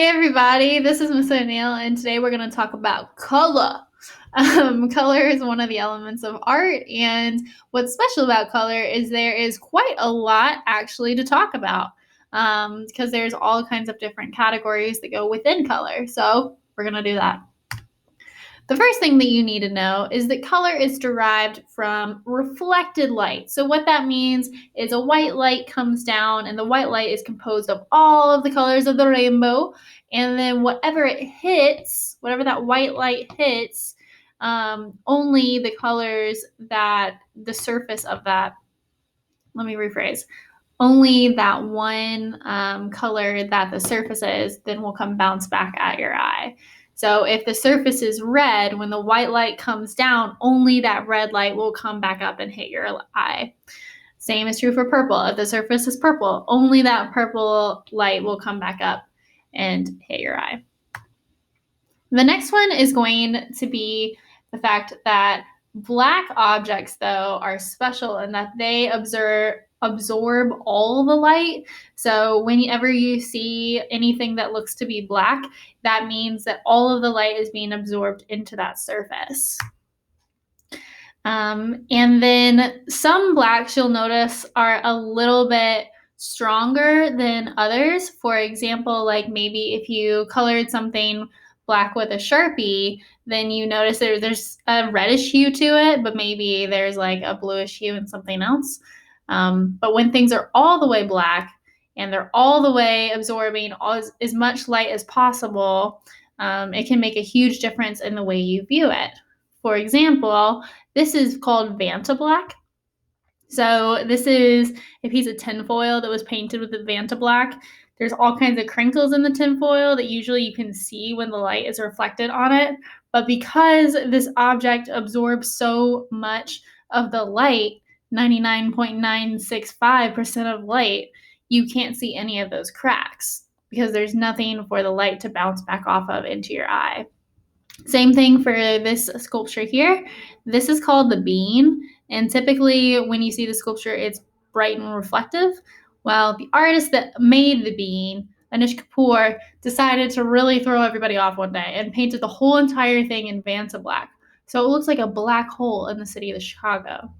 Hey everybody, this is Miss O'Neill, and today we're going to talk about color. Color is one of the elements of art, and what's special about color is there is quite a lot actually to talk about because there's all kinds of different categories that go within color. So we're going to do that. The first thing that you need to know is that color is derived from reflected light. So what that means is a white light comes down, and the white light is composed of all of the colors of the rainbow. And then whatever it hits, whatever that white light hits, only the colors that the surface of that, let me rephrase, only that one color that the surface is then will come bounce back at your eye. So if the surface is red, when the white light comes down, only that red light will come back up and hit your eye. Same is true for purple. If the surface is purple, only that purple light will come back up and hit your eye. The next one is going to be the fact that black objects, though, are special in that they absorb all the light. So whenever you see anything that looks to be black, that means that all of the light is being absorbed into that surface. And then some blacks, you'll notice, are a little bit stronger than others. For example, like maybe if you colored something black with a Sharpie, then you notice there's a reddish hue to it, but maybe there's like a bluish hue in something else. But when things are all the way black and they're all the way absorbing as much light as possible, it can make a huge difference in the way you view it. For example, this is called Vantablack. So this is a piece of tinfoil that was painted with the Vantablack. There's all kinds of crinkles in the tinfoil that usually you can see when the light is reflected on it. But because this object absorbs so much of the light, 99.965% of light, you can't see any of those cracks because there's nothing for the light to bounce back off of into your eye. Same thing for this sculpture here. This is called the bean, and typically when you see the sculpture, it's bright and reflective. Well, the artist that made the bean, Anish Kapoor, decided to really throw everybody off one day and painted the whole entire thing in Vantablack. So it looks like a black hole in the city of Chicago.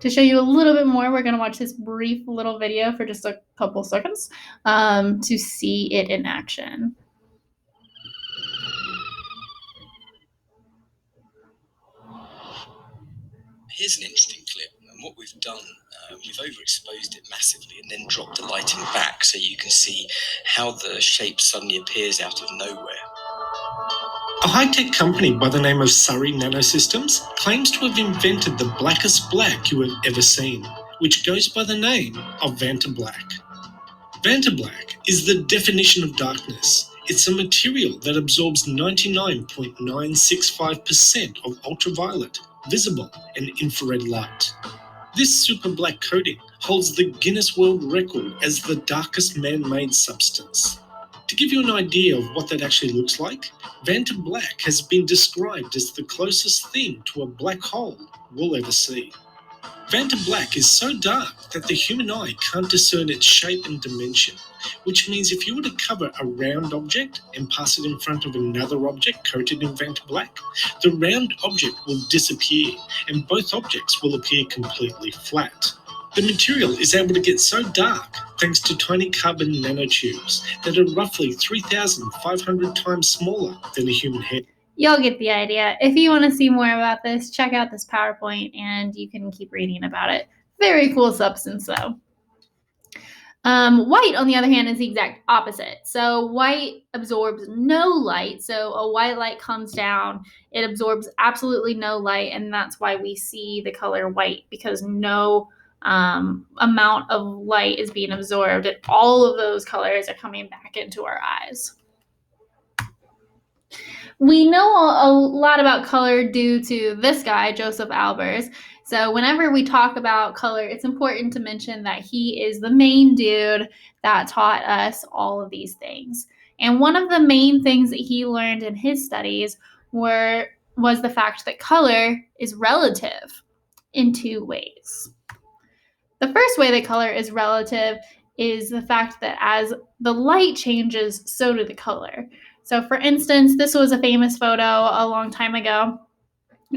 To show you a little bit more, we're going to watch this brief little video for just a couple seconds to see it in action. Here's an interesting clip, and what we've done, we've overexposed it massively and then dropped the lighting back so you can see how the shape suddenly appears out of nowhere. A high-tech company by the name of Surrey Nanosystems claims to have invented the blackest black you have ever seen, which goes by the name of Vantablack. Vantablack is the definition of darkness. It's a material that absorbs 99.965% of ultraviolet, visible, and infrared light. This super black coating holds the Guinness World Record as the darkest man-made substance. To give you an idea of what that actually looks like, Vantablack has been described as the closest thing to a black hole we'll ever see. Vantablack is so dark that the human eye can't discern its shape and dimension, which means if you were to cover a round object and pass it in front of another object coated in Vantablack, the round object will disappear and both objects will appear completely flat. The material is able to get so dark thanks to tiny carbon nanotubes that are roughly 3,500 times smaller than a human hair. You'll get the idea. If you want to see more about this, check out this PowerPoint and you can keep reading about it. Very cool substance, though. White, on the other hand, is the exact opposite. So white absorbs no light. So a white light comes down, it absorbs absolutely no light, and that's why we see the color white, because no amount of light is being absorbed, and all of those colors are coming back into our eyes. We know a lot about color due to this guy, Joseph Albers. So whenever we talk about color, it's important to mention that he is the main dude that taught us all of these things. And one of the main things that he learned in his studies was the fact that color is relative in two ways. The first way that color is relative is the fact that as the light changes, so do the color. So for instance, this was a famous photo a long time ago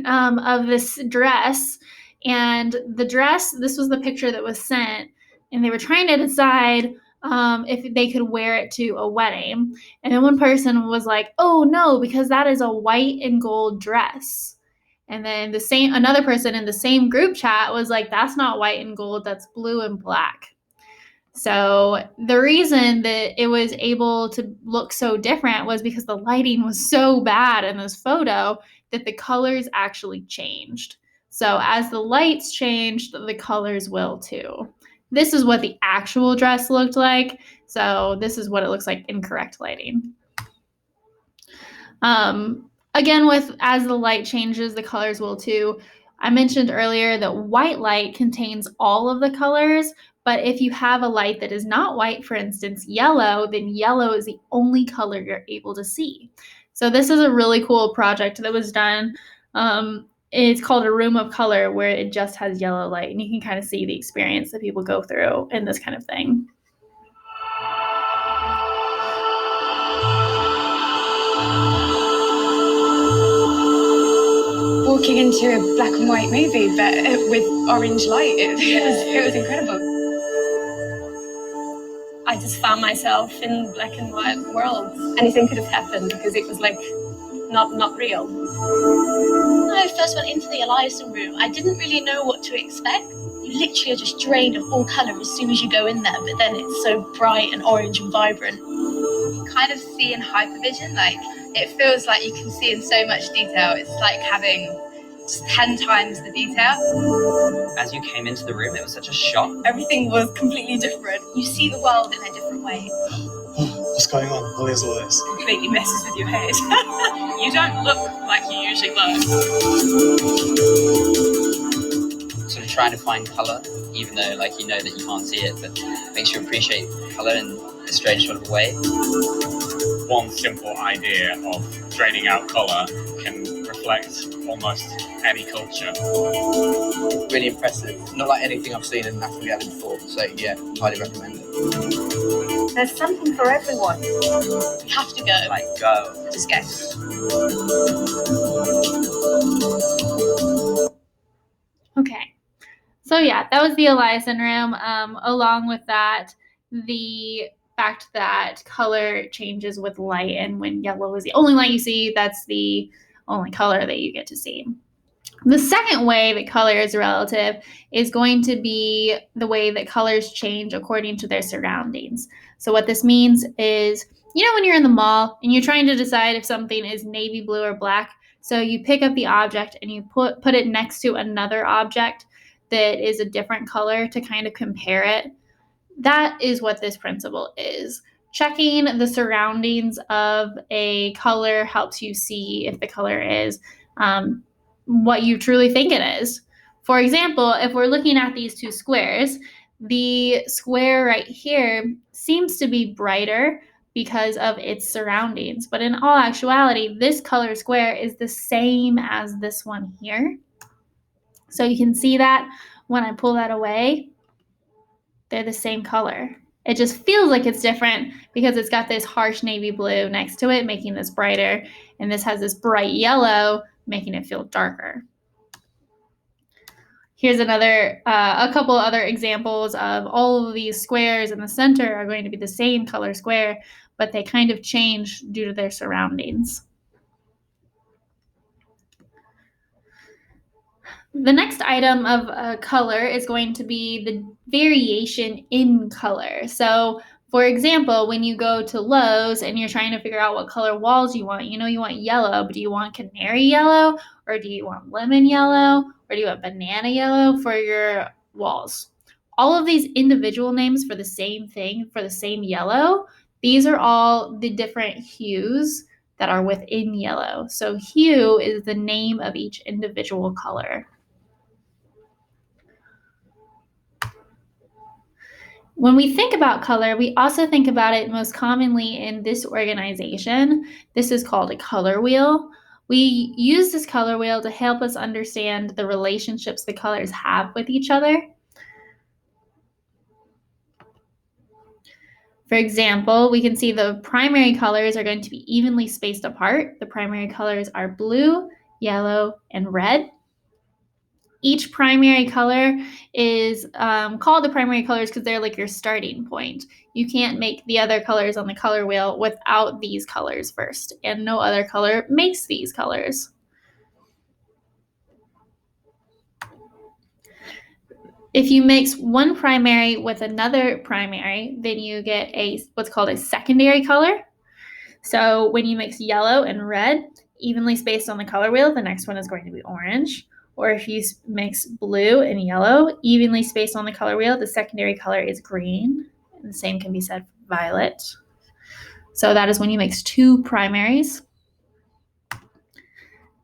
of this dress. And the dress, this was the picture that was sent, and they were trying to decide if they could wear it to a wedding. And then one person was like, "Oh no, because that is a white and gold dress." And then another person in the same group chat was like, "That's not white and gold, that's blue and black." So the reason that it was able to look so different was because the lighting was so bad in this photo that the colors actually changed. So as the lights changed, the colors will too. This is what the actual dress looked like. So this is what it looks like in correct lighting. Again, as the light changes, the colors will too. I mentioned earlier that white light contains all of the colors, but if you have a light that is not white, for instance, yellow, then yellow is the only color you're able to see. So this is a really cool project that was done. It's called a room of color, where it just has yellow light, and you can kind of see the experience that people go through in this kind of thing. Walking into a black and white movie, but with orange light, it was incredible. I just found myself in black and white world. Anything could have happened because it was like not real. When I first went into the Eliasson room, I didn't really know what to expect. You literally are just drained of all colour as soon as you go in there, but then it's so bright and orange and vibrant. You kind of see in hypervision, like it feels like you can see in so much detail. It's like having just 10 times the detail. As you came into the room, it was such a shock. Everything was completely different. You see the world in a different way. What's going on? What is all this? Completely messes with your head. You don't look like you usually look. Sort of trying to find colour, even though that you can't see it, but makes you appreciate colour in a strange sort of way. One simple idea of draining out colour can reflect almost any culture. Really impressive. Not like anything I've seen in natural reality before, so yeah, highly recommend it. There's something for everyone. You have to go. Go. Just go. Okay. So yeah, that was the Eliasson room. Along with that, the fact that color changes with light, and when yellow is the only light you see, that's the only color that you get to see. The second way that color is relative is going to be the way that colors change according to their surroundings. So what this means is, when you're in the mall and you're trying to decide if something is navy blue or black, so you pick up the object and you put it next to another object that is a different color to kind of compare it. That is what this principle is. Checking the surroundings of a color helps you see if the color is what you truly think it is. For example, if we're looking at these two squares, the square right here seems to be brighter because of its surroundings. But in all actuality, this color square is the same as this one here. So you can see that when I pull that away, they're the same color. It just feels like it's different because it's got this harsh navy blue next to it, making this brighter, and this has this bright yellow, making it feel darker. Here's a couple other examples of all of these squares in the center are going to be the same color square, but they kind of change due to their surroundings. The next item of color is going to be the variation in color. So, for example, when you go to Lowe's and you're trying to figure out what color walls you want, you want yellow, but do you want canary yellow, or do you want lemon yellow, or do you want banana yellow for your walls? All of these individual names for the same thing, for the same yellow, these are all the different hues that are within yellow. So hue is the name of each individual color. When we think about color, we also think about it most commonly in this organization. This is called a color wheel. We use this color wheel to help us understand the relationships the colors have with each other. For example, we can see the primary colors are going to be evenly spaced apart. The primary colors are blue, yellow, and red. Each primary color is called the primary colors because they're like your starting point. You can't make the other colors on the color wheel without these colors first, and no other color makes these colors. If you mix one primary with another primary, then you get what's called a secondary color. So when you mix yellow and red evenly spaced on the color wheel, the next one is going to be orange. Or if you mix blue and yellow evenly spaced on the color wheel, the secondary color is green. And the same can be said for violet. So that is when you mix two primaries.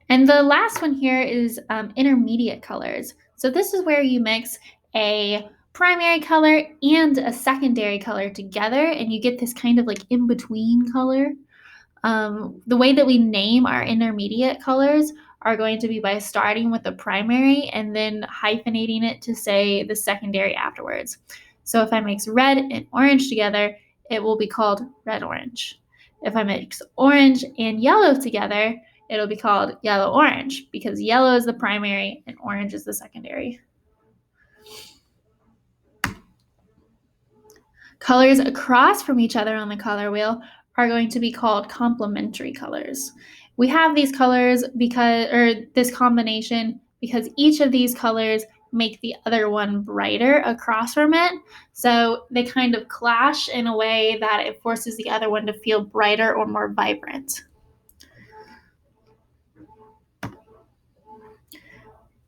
And the last one here is intermediate colors. So this is where you mix a primary color and a secondary color together, and you get this kind of like in-between color. The way that we name our intermediate colors are going to be by starting with the primary and then hyphenating it to say the secondary afterwards. So if I mix red and orange together, it will be called red-orange. If I mix orange and yellow together, it'll be called yellow-orange because yellow is the primary and orange is the secondary. Colors across from each other on the color wheel are going to be called complementary colors. We have these colors this combination because each of these colors make the other one brighter across from it. So they kind of clash in a way that it forces the other one to feel brighter or more vibrant.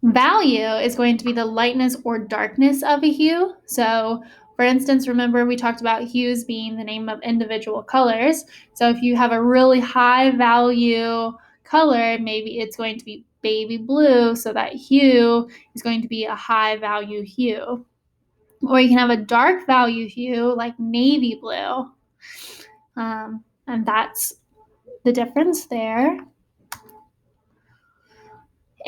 Value is going to be the lightness or darkness of a hue. So for instance, remember we talked about hues being the name of individual colors. So if you have a really high value color, maybe it's going to be baby blue, so that hue is going to be a high value hue. Or you can have a dark value hue like navy blue. And that's the difference there.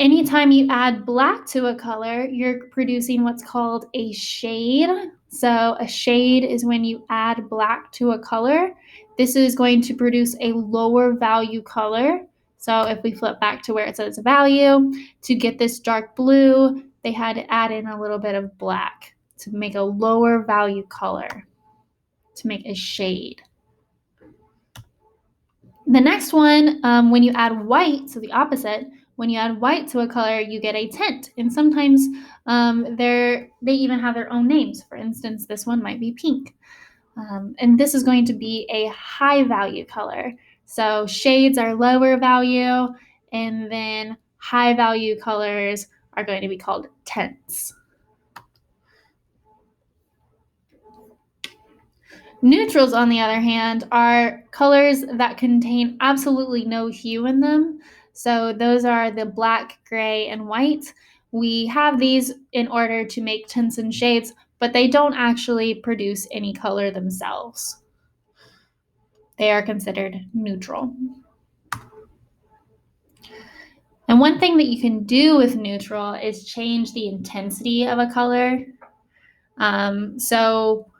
Anytime you add black to a color, you're producing what's called a shade. So a shade is when you add black to a color. This is going to produce a lower value color. So if we flip back to where it says value, to get this dark blue, they had to add in a little bit of black to make a lower value color, to make a shade. The next one, when you add white, so the opposite, when you add white to a color, you get a tint. And sometimes they even have their own names. For instance, this one might be pink. And this is going to be a high value color. So shades are lower value, and then high value colors are going to be called tints. Neutrals, on the other hand, are colors that contain absolutely no hue in them. So those are the black, gray, and white. We have these in order to make tints and shades, but they don't actually produce any color themselves. They are considered neutral. And one thing that you can do with neutral is change the intensity of a color. So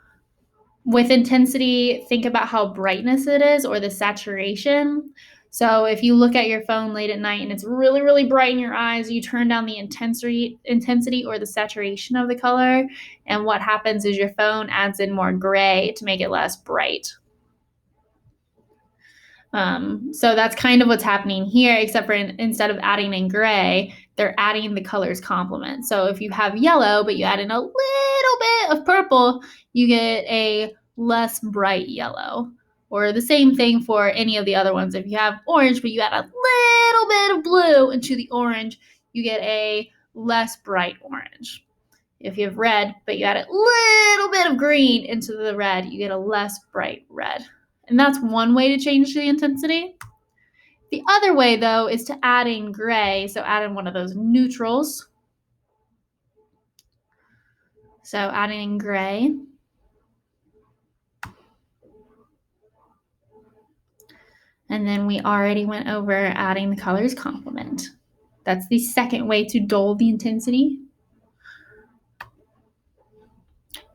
with intensity, think about how brightness it is or the saturation. So if you look at your phone late at night and it's really, really bright in your eyes, you turn down the intensity or the saturation of the color. And what happens is your phone adds in more gray to make it less bright. So that's kind of what's happening here, except for instead of adding in gray, they're adding the color's complement. So if you have yellow, but you add in a little bit of purple, you get a less bright yellow. Or the same thing for any of the other ones. If you have orange, but you add a little bit of blue into the orange, you get a less bright orange. If you have red, but you add a little bit of green into the red, you get a less bright red. And that's one way to change the intensity. The other way, though, is to add in gray. So add in one of those neutrals. So adding in gray. And then we already went over adding the color's complement. That's the second way to dull the intensity.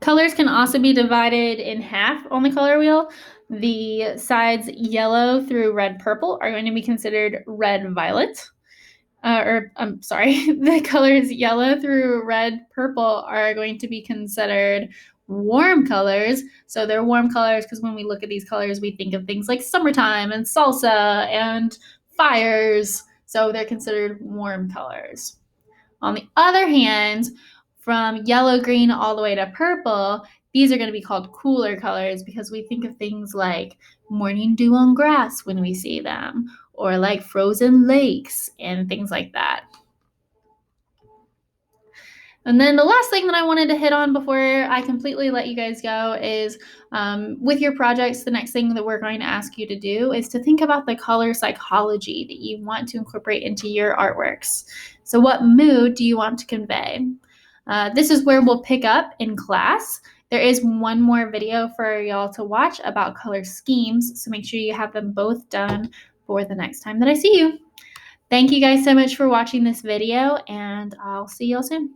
Colors can also be divided in half on the color wheel. The sides yellow through red purple are going to be considered red violet. I'm sorry, the colors yellow through red purple are going to be considered warm colors. So they're warm colors because when we look at these colors, we think of things like summertime and salsa and fires. So they're considered warm colors. On the other hand, from yellow, green, all the way to purple, these are going to be called cooler colors because we think of things like morning dew on grass when we see them, or like frozen lakes and things like that. And then the last thing that I wanted to hit on before I completely let you guys go is with your projects, the next thing that we're going to ask you to do is to think about the color psychology that you want to incorporate into your artworks. So what mood do you want to convey? This is where we'll pick up in class. There is one more video for y'all to watch about color schemes, so make sure you have them both done for the next time that I see you. Thank you guys so much for watching this video, and I'll see y'all soon.